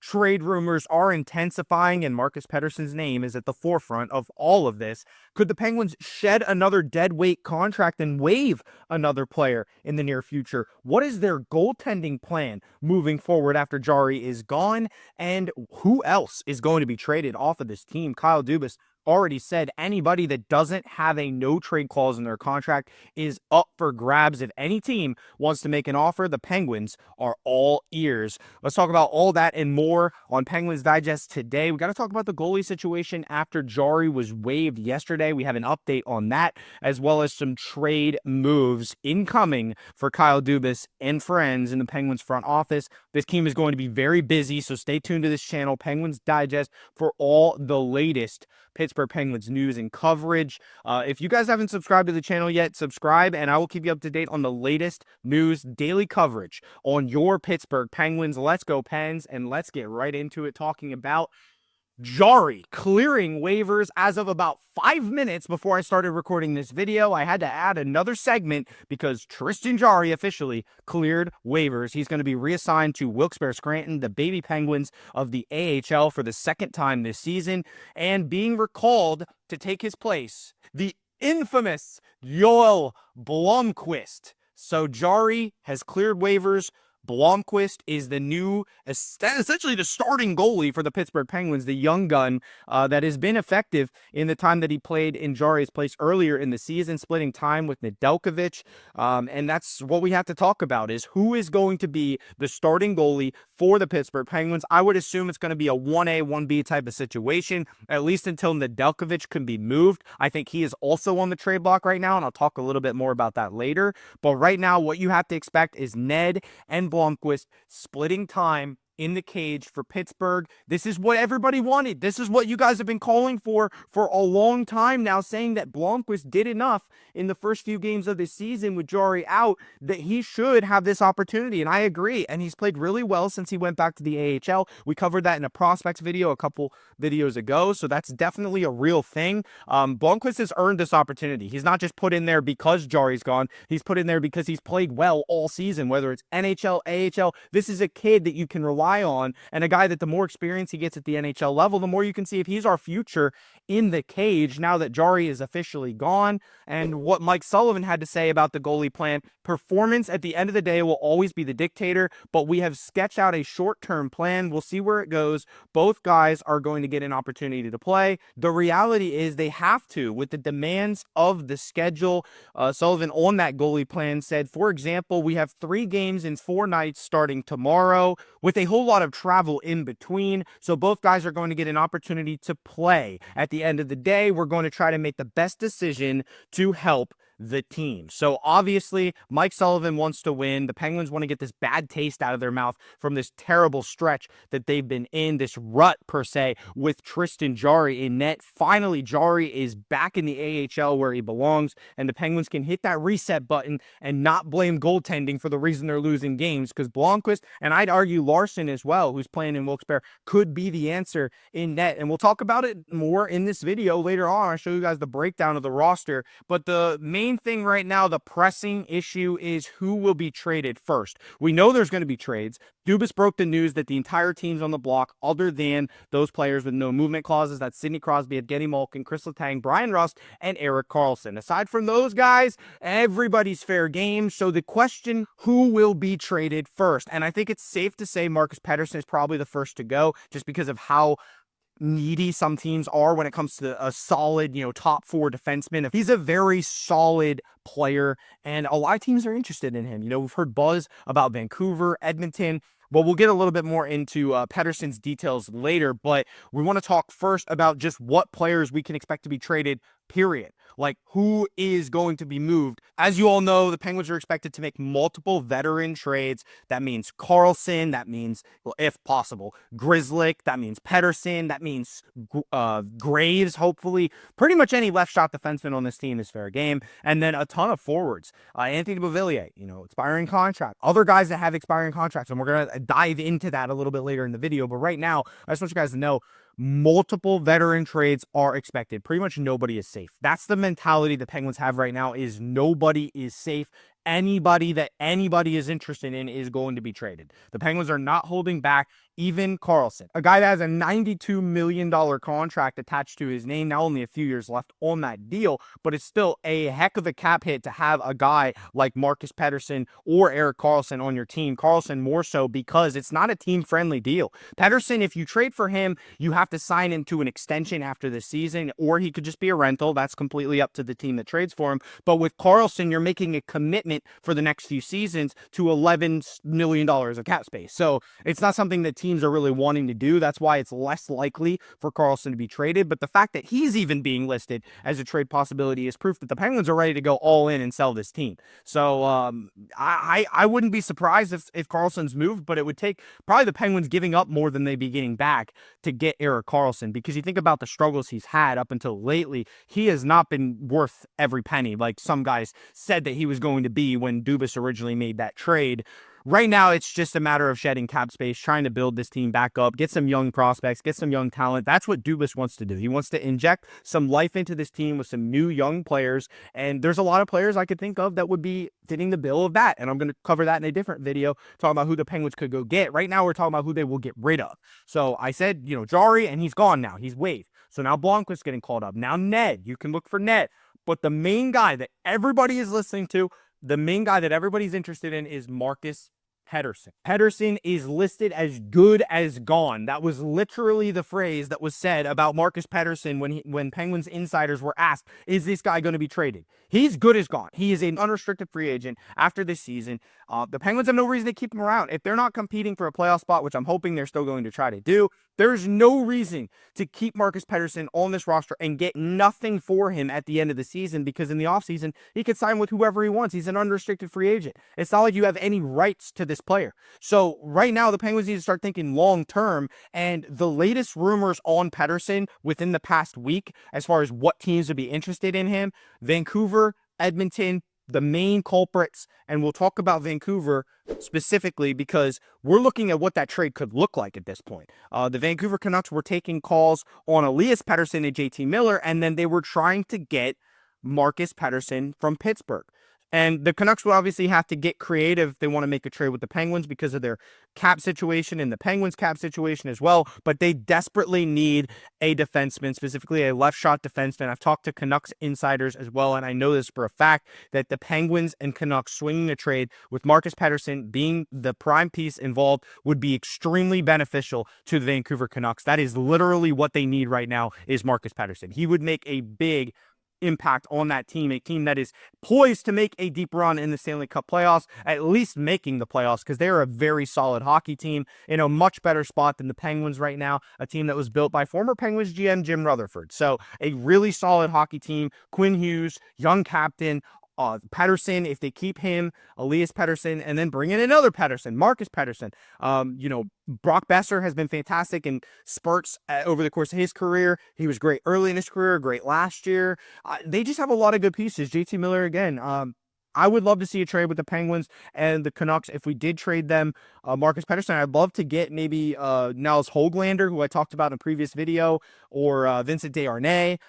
trade rumors are intensifying, and Marcus Pettersson's name is at the forefront of all of this. Could the Penguins shed another deadweight contract and waive another player in the near future? What is their goaltending plan moving forward after Jarry is gone? And who else is going to be traded off of this team? Kyle Dubas already said anybody that doesn't have a no trade clause in their contract is up for grabs. If any team wants to make an offer, the Penguins are all ears. Let's talk about all that and more on Penguins Digest today. We got to talk about the goalie situation after Jarry was waived yesterday. We have an update on that, as well as some trade moves incoming for Kyle Dubas and friends in the Penguins front office. This team is going to be very busy, so stay tuned to this channel, Penguins Digest, for all the latest Pittsburgh Penguins news and coverage. If you guys haven't subscribed to the channel yet, subscribe, and I will keep you up to date on the latest news, daily coverage on your Pittsburgh Penguins. Let's go, Pens, and let's get right into it, talking about Jarry clearing waivers. As of about 5 minutes before I started recording this video, I had to add another segment because Tristan Jarry officially cleared waivers. He's going to be reassigned to Wilkes-Barre Scranton, the baby Penguins of the AHL, for the second time this season, and being recalled to take his place, the infamous Joel Blomqvist. So Jarry has cleared waivers. Blomqvist is the new, essentially the starting goalie for the Pittsburgh Penguins, the young gun that has been effective in the time that he played in Jarry's place earlier in the season, splitting time with Nedeljkovic. And that's what we have to talk about, is who is going to be the starting goalie for the Pittsburgh Penguins. I would assume it's going to be a 1A, 1B type of situation, at least until Nedeljkovic can be moved. I think he is also on the trade block right now, and I'll talk a little bit more about that later. But right now, what you have to expect is Ned and Blomqvist splitting time in the cage for Pittsburgh. This is what everybody wanted. This is what you guys have been calling for a long time now, saying that Blomqvist did enough in the first few games of the season with Jarry out that he should have this opportunity. And I agree. And he's played really well since he went back to the AHL. We covered that in a prospects video a couple videos ago. So that's definitely a real thing. Blomqvist has earned this opportunity. He's not just put in there because Jarry's gone. He's put in there because he's played well all season, whether it's NHL, AHL. This is a kid that you can rely on, and a guy that the more experience he gets at the NHL level, the more you can see if he's our future in the cage now that Jarry is officially gone. And what Mike Sullivan had to say about the goalie plan: performance at the end of the day will always be the dictator, but we have sketched out a short-term plan. We'll see where it goes. Both guys are going to get an opportunity to play. The reality is they have to, with the demands of the schedule. Sullivan on that goalie plan said, for example, we have 3 games in 4 nights starting tomorrow, with a whole lot of travel in between. So both guys are going to get an opportunity to play. At the end of the day, we're going to try to make the best decision to help the team. So obviously, Mike Sullivan wants to win. The Penguins want to get this bad taste out of their mouth from this terrible stretch that they've been in, this rut per se, with Tristan Jarry in net. Finally, Jarry is back in the AHL where he belongs, and the Penguins can hit that reset button and not blame goaltending for the reason they're losing games, because Blomqvist, and I'd argue Larson as well, who's playing in Wilkes-Barre, could be the answer in net. And we'll talk about it more in this video later on. I'll show you guys the breakdown of the roster, but the main thing right now, the pressing issue, is who will be traded first. We know there's going to be trades. Dubas broke the news that the entire team's on the block other than those players with no movement clauses. That's Sidney Crosby, Evgeni Malkin, Kris Letang, Brian Rust, and Erik Karlsson. Aside from those guys, everybody's fair game. So the question, who will be traded first? And I think it's safe to say Marcus Pettersson is probably the first to go, just because of how needy some teams are when it comes to a solid, top 4 defenseman. He's a very solid player, and a lot of teams are interested in him. We've heard buzz about Vancouver, Edmonton. Well, we'll get a little bit more into Pettersson's details later, but we want to talk first about just what players we can expect to be traded, period. Like, who is going to be moved? As you all know, the Penguins are expected to make multiple veteran trades. That means Karlsson. That means, well, if possible, Grzelcyk. That means Pettersson. That means Graves, hopefully. Pretty much any left shot defenseman on this team is fair game. And then a ton of forwards. Anthony Beauvillier, expiring contract. Other guys that have expiring contracts, and we're going to dive into that a little bit later in the video. But right now, I just want you guys to know, multiple veteran trades are expected. Pretty much nobody is safe. That's the mentality the Penguins have right now, is nobody is safe. anybody that anybody is interested in is going to be traded. The Penguins are not holding back. Even Karlsson, a guy that has a $92 million contract attached to his name, now only a few years left on that deal, but it's still a heck of a cap hit to have a guy like Marcus Pettersson or Erik Karlsson on your team. Karlsson more so because it's not a team-friendly deal. Pettersson, if you trade for him, you have to sign him to an extension after the season, or he could just be a rental. That's completely up to the team that trades for him. But with Karlsson, you're making a commitment for the next few seasons to $11 million of cap space. So it's not something that teams are really wanting to do. That's why it's less likely for Karlsson to be traded. But the fact that he's even being listed as a trade possibility is proof that the Penguins are ready to go all in and sell this team. So I wouldn't be surprised if Karlsson's moved, but it would take probably the Penguins giving up more than they'd be getting back to get Erik Karlsson, because you think about the struggles he's had up until lately, he has not been worth every penny like some guys said that he was going to be when Dubas originally made that trade. Right now, it's just a matter of shedding cap space, trying to build this team back up, get some young prospects, get some young talent. That's what Dubas wants to do. He wants to inject some life into this team with some new young players, and there's a lot of players I could think of that would be fitting the bill of that, and I'm going to cover that in a different video, talking about who the Penguins could go get. Right now, we're talking about who they will get rid of. So I said, Jarry, and he's gone now. He's waived. So now Blomqvist's getting called up. Now Ned, you can look for Ned. But the main guy that everybody is listening to, the main guy that everybody's interested in is Marcus Pettersson. Pettersson is listed as good as gone. That was literally the phrase that was said about Marcus Pettersson when Penguins insiders were asked, is this guy going to be traded? He's good as gone. He is an unrestricted free agent after this season. The Penguins have no reason to keep him around. If they're not competing for a playoff spot, which I'm hoping they're still going to try to do, there's no reason to keep Marcus Pettersson on this roster and get nothing for him at the end of the season, because in the offseason, he could sign with whoever he wants. He's an unrestricted free agent. It's not like you have any rights to this player. So right now, the Penguins need to start thinking long-term, and the latest rumors on Pettersson within the past week, as far as what teams would be interested in him, Vancouver, Edmonton, the main culprits, and we'll talk about Vancouver specifically because we're looking at what that trade could look like at this point. The Vancouver Canucks were taking calls on Elias Pettersson and JT Miller, and then they were trying to get Marcus Pettersson from Pittsburgh. And the Canucks will obviously have to get creative if they want to make a trade with the Penguins because of their cap situation and the Penguins' cap situation as well. But they desperately need a defenseman, specifically a left-shot defenseman. I've talked to Canucks insiders as well, and I know this for a fact, that the Penguins and Canucks swinging a trade with Marcus Pettersson being the prime piece involved would be extremely beneficial to the Vancouver Canucks. That is literally what they need right now, is Marcus Pettersson. He would make a big impact on that team, a team that is poised to make a deep run in the Stanley Cup playoffs, at least making the playoffs, because they're a very solid hockey team in a much better spot than the Penguins right now, a team that was built by former Penguins GM Jim Rutherford. So a really solid hockey team. Quinn Hughes, young captain, Pettersson, if they keep him, Elias Pettersson, and then bring in another Pettersson, Marcus Pettersson. Brock Besser has been fantastic in spurts over the course of his career. He was great early in his career, great last year. They just have a lot of good pieces. JT Miller again. I would love to see a trade with the Penguins and the Canucks. If we did trade them, Marcus Pettersson, I'd love to get maybe Nils Höglander, who I talked about in a previous video, or Vincent Desharnais.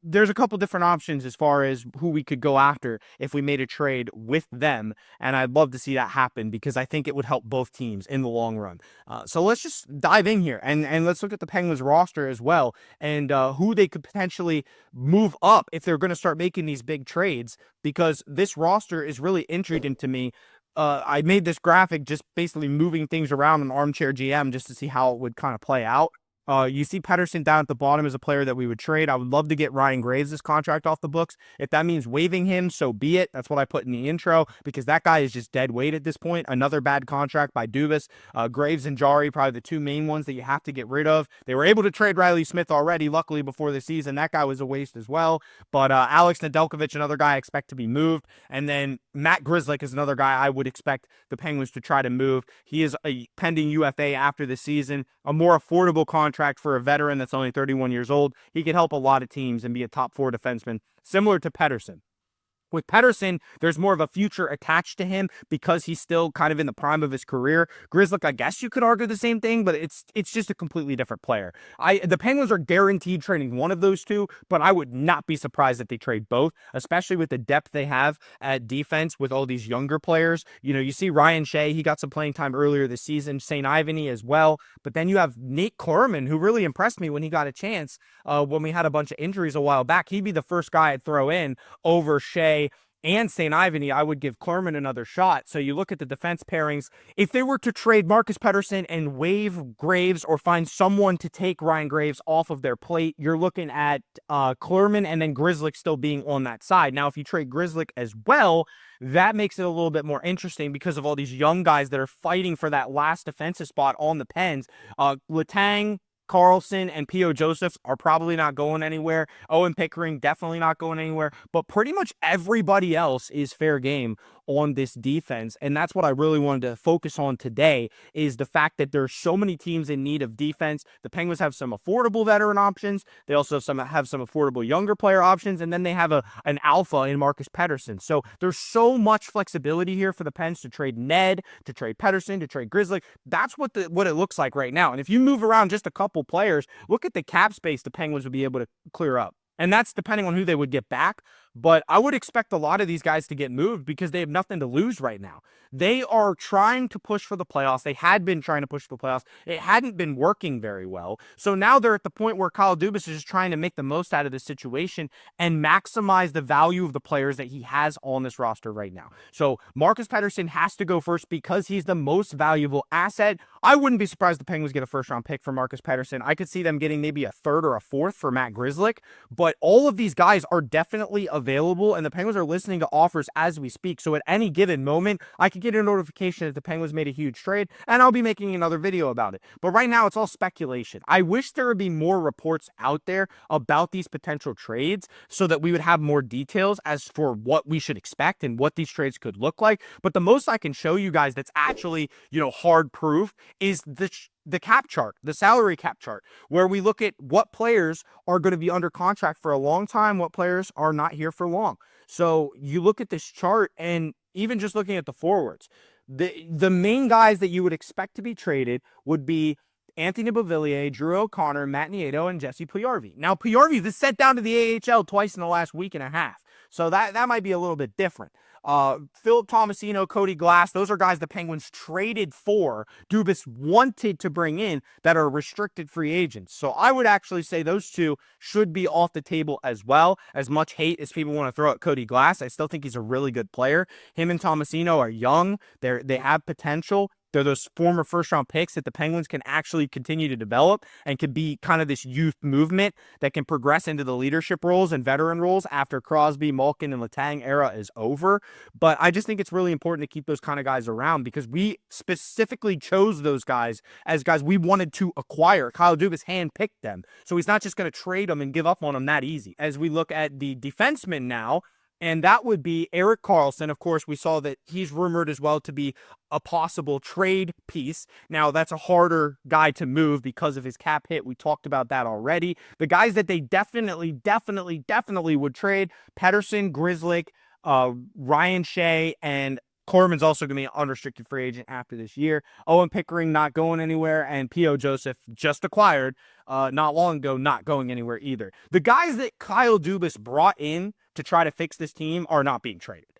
There's a couple different options as far as who we could go after if we made a trade with them, and I'd love to see that happen because I think it would help both teams in the long run. So let's just dive in here and let's look at the Penguins roster as well, and who they could potentially move up if they're going to start making these big trades, because this roster is really intriguing to me. I made this graphic just basically moving things around in Armchair GM just to see how it would kind of play out. You see Pettersson down at the bottom as a player that we would trade. I would love to get Ryan Graves' contract off the books. If that means waiving him, so be it. That's what I put in the intro, because that guy is just dead weight at this point. Another bad contract by Dubas. Graves and Jarry, probably the two main ones that you have to get rid of. They were able to trade Riley Smith already, luckily, before the season. That guy was a waste as well. But Alex Nedeljkovic, another guy I expect to be moved. And then Matt Grzelcyk is another guy I would expect the Penguins to try to move. He is a pending UFA after the season. A more affordable contract for a veteran that's only 31 years old. He could help a lot of teams and be a top 4 defenseman, similar to Pettersson. With Pettersson, there's more of a future attached to him because he's still kind of in the prime of his career. Grzelcyk, I guess you could argue the same thing, but it's just a completely different player. The Penguins are guaranteed trading one of those two, but I would not be surprised if they trade both, especially with the depth they have at defense with all these younger players. You know, you see Ryan Shea, he got some playing time earlier this season, St. Ivany as well, but then you have Nate Corman, who really impressed me when he got a chance when we had a bunch of injuries a while back. He'd be the first guy I'd throw in over Shea and St. Ivany. I would give Klerman another shot. So you look at the defense pairings. If they were to trade Marcus Pettersson and waive Graves or find someone to take Ryan Graves off of their plate, you're looking at Klerman and then Grzelcyk still being on that side. Now, if you trade Grzelcyk as well, that makes it a little bit more interesting because of all these young guys that are fighting for that last defensive spot on the Pens. Letang, Karlsson, and P.O. Joseph are probably not going anywhere. Owen Pickering definitely not going anywhere. But pretty much everybody else is fair game on this defense. And that's what I really wanted to focus on today, is the fact that there's so many teams in need of defense. The Penguins have some affordable veteran options. They also have some affordable younger player options. And then they have an alpha in Marcus Pettersson. So there's so much flexibility here for the Pens to trade Ned, to trade Pettersson, to trade Grzelcyk. That's what it looks like right now. And if you move around just a couple players, look at the cap space the Penguins would be able to clear up. And that's depending on who they would get back. But I would expect a lot of these guys to get moved because they have nothing to lose right now. They are trying to push for the playoffs. They had been trying to push for the playoffs. It hadn't been working very well. So now they're at the point where Kyle Dubas is just trying to make the most out of this situation and maximize the value of the players that he has on this roster right now. So Marcus Pettersson has to go first because he's the most valuable asset. I wouldn't be surprised the Penguins get a first-round pick for Marcus Pettersson. I could see them getting maybe a third or a fourth for Matt Grzelcyk. But all of these guys are definitely available, and the Penguins are listening to offers as we speak. So at any given moment, I could get a notification that the Penguins made a huge trade, and I'll be making another video about it. But right now, it's all speculation. I wish there would be more reports out there about these potential trades so that we would have more details as for what we should expect and what these trades could look like. But the most I can show you guys that's actually, hard proof is the cap chart, the salary cap chart, where we look at what players are going to be under contract for a long time, what players are not here for long. So you look at this chart, and even just looking at the forwards, the main guys that you would expect to be traded would be Anthony Beauvillier, Drew O'Connor, Matt Nieto, and Jesse Puljujarvi. Now, Puljujarvi is sent down to the AHL twice in the last week and a half, so that might be a little bit different. Philip Tomasino, Cody Glass, those are guys the Penguins traded for, Dubas wanted to bring in, that are restricted free agents. So I would actually say those two should be off the table as well. As much hate as people want to throw at Cody Glass, I still think he's a really good player. Him and Tomasino are young. They have potential. They're those former first-round picks that the Penguins can actually continue to develop and can be kind of this youth movement that can progress into the leadership roles and veteran roles after Crosby, Malkin, and Letang era is over. But I just think it's really important to keep those kind of guys around because we specifically chose those guys as guys we wanted to acquire. Kyle Dubas handpicked them. So he's not just going to trade them and give up on them that easy. As we look at the defensemen now, and that would be Erik Karlsson. Of course, we saw that he's rumored as well to be a possible trade piece. Now, that's a harder guy to move because of his cap hit. We talked about that already. The guys that they definitely would trade, Pettersson, Grzelcyk, Ryan Shea, and Corman's also going to be an unrestricted free agent after this year. Owen Pickering not going anywhere, and P.O. Joseph just acquired not long ago, not going anywhere either. The guys that Kyle Dubas brought in to try to fix this team are not being traded.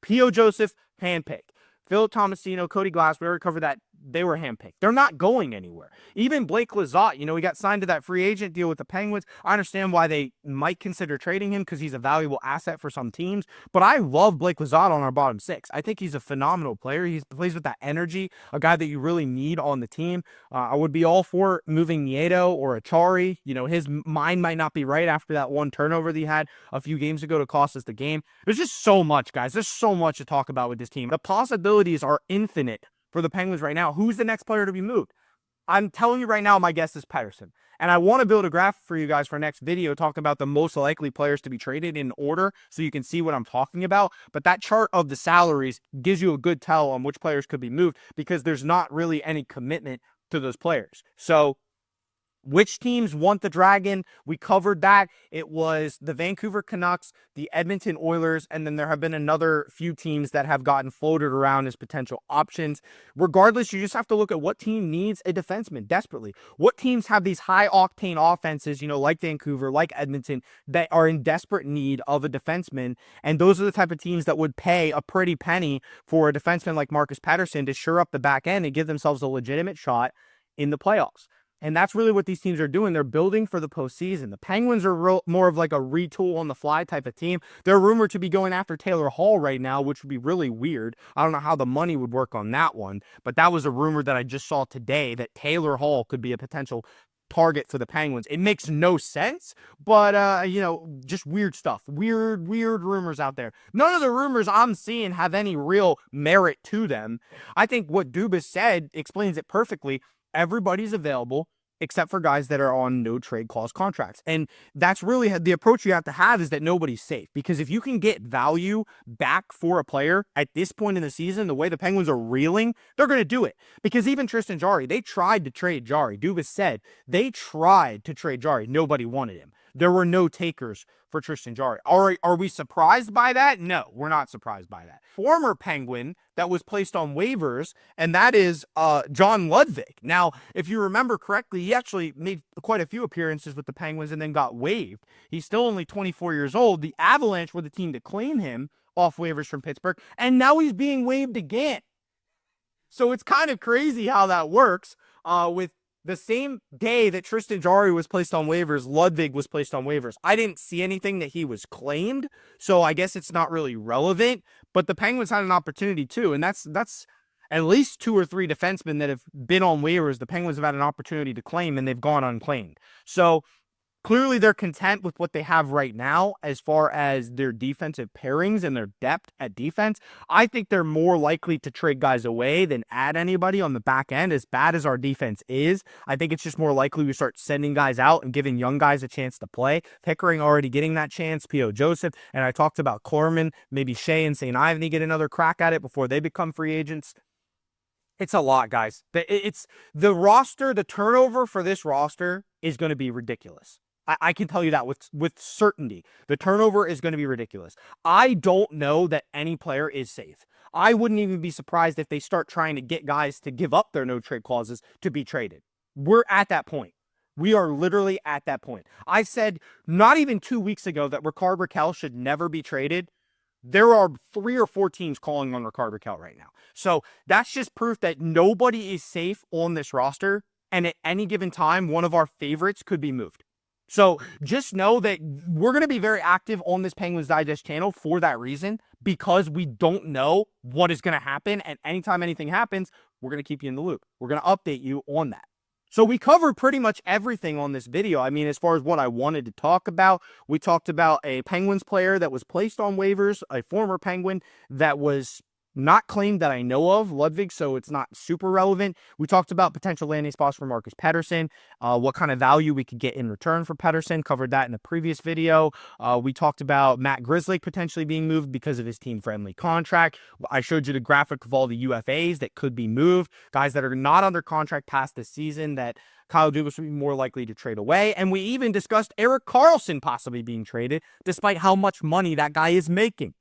P.O. Joseph, handpicked. Philip Tomasino, Cody Glass, we already covered that. They were handpicked. They're not going anywhere. Even Blake Lizotte, he got signed to that free agent deal with the Penguins. I understand why they might consider trading him because he's a valuable asset for some teams. But I love Blake Lizotte on our bottom six. I think he's a phenomenal player. He plays with that energy, a guy that you really need on the team. I would be all for moving Nieto or Achari. His mind might not be right after that one turnover that he had a few games ago to cost us the game. There's just so much, guys. There's so much to talk about with this team. The possibilities are infinite for the Penguins right now. Who's the next player to be moved? I'm telling you right now, my guess is Pettersson. And I want to build a graph for you guys for next video talking about the most likely players to be traded in order so you can see what I'm talking about. But that chart of the salaries gives you a good tell on which players could be moved because there's not really any commitment to those players. So Which teams want the Dragon? We covered that. It was the Vancouver Canucks, the Edmonton Oilers, and then there have been another few teams that have gotten floated around as potential options. Regardless, you just have to look at what team needs a defenseman desperately. What teams have these high-octane offenses, like Vancouver, like Edmonton, that are in desperate need of a defenseman, and those are the type of teams that would pay a pretty penny for a defenseman like Marcus Pettersson to shore up the back end and give themselves a legitimate shot in the playoffs. And that's really what these teams are doing. They're building for the postseason. The Penguins are more of like a retool on the fly type of team. They're rumored to be going after Taylor Hall right now, which would be really weird. I don't know how the money would work on that one, but that was a rumor that I just saw today that Taylor Hall could be a potential target for the Penguins. It makes no sense, but just weird stuff. Weird rumors out there. None of the rumors I'm seeing have any real merit to them. I think what Dubas said explains it perfectly. Everybody's available except for guys that are on no trade clause contracts. And that's really the approach you have to have, is that nobody's safe. Because if you can get value back for a player at this point in the season, the way the Penguins are reeling, they're going to do it. Because even Tristan Jarry, they tried to trade Jarry. Dubas said they tried to trade Jarry. Nobody wanted him. There were no takers for Tristan Jarry. Are we surprised by that? No, we're not surprised by that. Former Penguin that was placed on waivers, and that is John Ludwig. Now, if you remember correctly, he actually made quite a few appearances with the Penguins and then got waived. He's still only 24 years old. The Avalanche were the team to claim him off waivers from Pittsburgh, and now he's being waived again. So it's kind of crazy how that works with the same day that Tristan Jarry was placed on waivers, Ludwig was placed on waivers. I didn't see anything that he was claimed, so I guess it's not really relevant. But the Penguins had an opportunity too, and that's at least 2 or 3 defensemen that have been on waivers. The Penguins have had an opportunity to claim, and they've gone unclaimed. So clearly they're content with what they have right now as far as their defensive pairings and their depth at defense. I think they're more likely to trade guys away than add anybody on the back end. As bad as our defense is, I think it's just more likely we start sending guys out and giving young guys a chance to play. Pickering already getting that chance, P.O. Joseph, and I talked about Corman, maybe Shea and St. Ivany get another crack at it before they become free agents. It's a lot, guys. It's the roster, the turnover for this roster is going to be ridiculous. I can tell you that with certainty. The turnover is going to be ridiculous. I don't know that any player is safe. I wouldn't even be surprised if they start trying to get guys to give up their no-trade clauses to be traded. We're at that point. We are literally at that point. I said not even 2 weeks ago that Rickard Rakell should never be traded. There are 3 or 4 teams calling on Rickard Rakell right now. So that's just proof that nobody is safe on this roster. And at any given time, one of our favorites could be moved. So just know that we're going to be very active on this Penguins Digest channel for that reason, because we don't know what is going to happen. And anytime anything happens, we're going to keep you in the loop. We're going to update you on that. So we covered pretty much everything on this video. I mean, as far as what I wanted to talk about, we talked about a Penguins player that was placed on waivers, a former Penguin that was not claimed that I know of, Ludwig, so it's not super relevant. We talked about potential landing spots for Marcus Pettersson, what kind of value we could get in return for Pettersson, covered that in a previous video. We talked about Matt Grzelcyk potentially being moved because of his team-friendly contract. I showed you the graphic of all the UFAs that could be moved, guys that are not under contract past this season that Kyle Dubas would be more likely to trade away. And we even discussed Erik Karlsson possibly being traded, despite how much money that guy is making.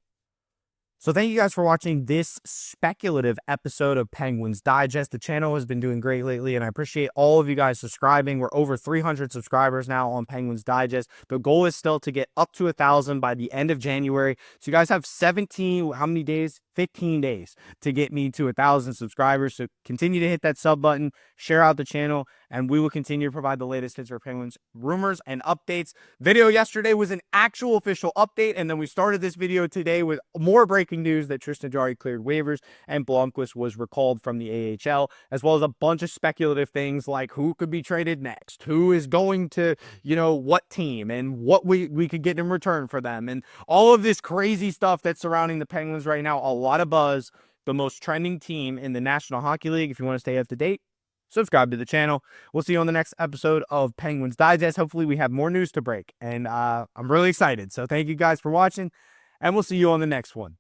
So thank you guys for watching this speculative episode of Penguins Digest. The channel has been doing great lately, and I appreciate all of you guys subscribing. We're over 300 subscribers now on Penguins Digest. The goal is still to get up to 1,000 by the end of January. So you guys have 17, how many days? 15 days to get me to 1,000 subscribers. So continue to hit that sub button, share out the channel, and we will continue to provide the latest Pittsburgh Penguins rumors and updates. Video yesterday was an actual official update, and then we started this video today with more breaking news that Tristan Jarry cleared waivers and Blomqvist was recalled from the AHL, as well as a bunch of speculative things like who could be traded next, who is going to, what team, and what we could get in return for them, and all of this crazy stuff that's surrounding the Penguins right now. A lot of buzz, the most trending team in the National Hockey League. If you want to stay up to date, subscribe to the channel. We'll see you on the next episode of Penguins Digest. Hopefully we have more news to break, and I'm really excited. So thank you guys for watching, and we'll see you on the next one.